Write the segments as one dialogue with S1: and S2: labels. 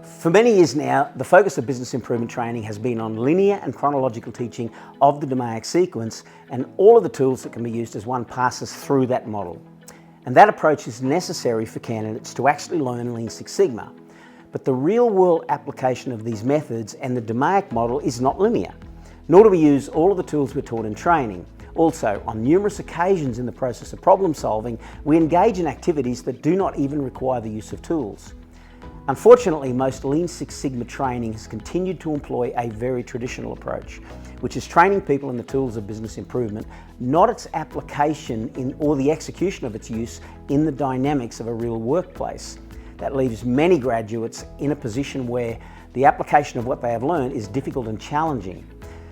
S1: For many years now, the focus of business improvement training has been on linear and chronological teaching of the DMAIC sequence and all of the tools that can be used as one passes through that model. And that approach is necessary for candidates to actually learn Lean Six Sigma. But the real-world application of these methods and the DMAIC model is not linear, nor do we use all of the tools we're taught in training. Also, on numerous occasions in the process of problem solving, we engage in activities that do not even require the use of tools. Unfortunately, most Lean Six Sigma training has continued to employ a very traditional approach, which is training people in the tools of business improvement, not its application in or the execution of its use in the dynamics of a real workplace. That leaves many graduates in a position where the application of what they have learned is difficult and challenging.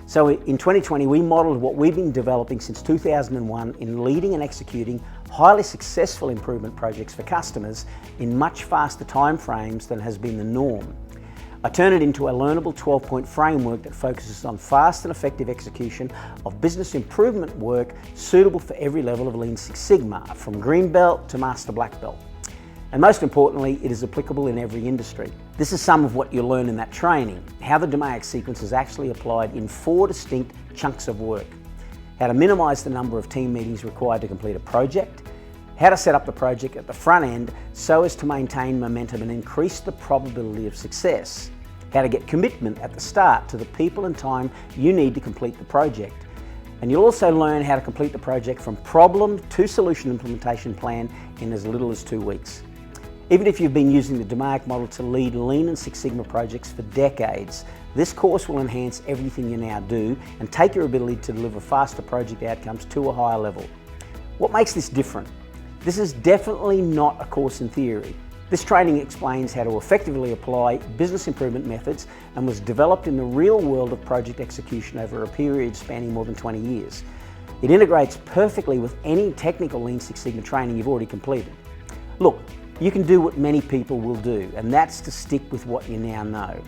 S1: So in 2020, we modelled what we've been developing since 2001 in leading and executing highly successful improvement projects for customers in much faster timeframes than has been the norm. I turn it into a learnable 12-point framework that focuses on fast and effective execution of business improvement work suitable for every level of Lean Six Sigma, from Green Belt to Master Black Belt. And most importantly, it is applicable in every industry. This is some of what you'll learn in that training, how the DMAIC sequence is actually applied in 4 distinct chunks of work. How to minimise the number of team meetings required to complete a project, how to set up the project at the front end so as to maintain momentum and increase the probability of success, how to get commitment at the start to the people and time you need to complete the project. And you'll also learn how to complete the project from problem to solution implementation plan in as little as 2 weeks. Even if you've been using the DMAIC model to lead Lean and Six Sigma projects for decades, this course will enhance everything you now do and take your ability to deliver faster project outcomes to a higher level. What makes this different? This is definitely not a course in theory. This training explains how to effectively apply business improvement methods and was developed in the real world of project execution over a period spanning more than 20 years. It integrates perfectly with any technical Lean Six Sigma training you've already completed. Look, you can do what many people will do, and that's to stick with what you now know.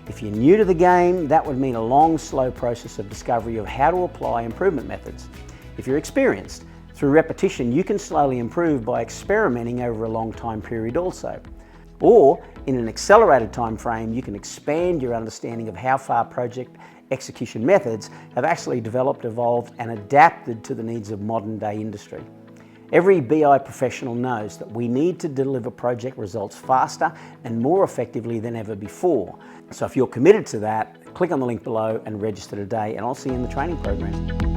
S1: If you're new to the game, that would mean a long, slow process of discovery of how to apply improvement methods. If you're experienced, through repetition, you can slowly improve by experimenting over a long time period also. Or, in an accelerated time frame, you can expand your understanding of how far project execution methods have actually developed, evolved, and adapted to the needs of modern day industry. Every BI professional knows that we need to deliver project results faster and more effectively than ever before. So if you're committed to that, click on the link below and register today, and I'll see you in the training program.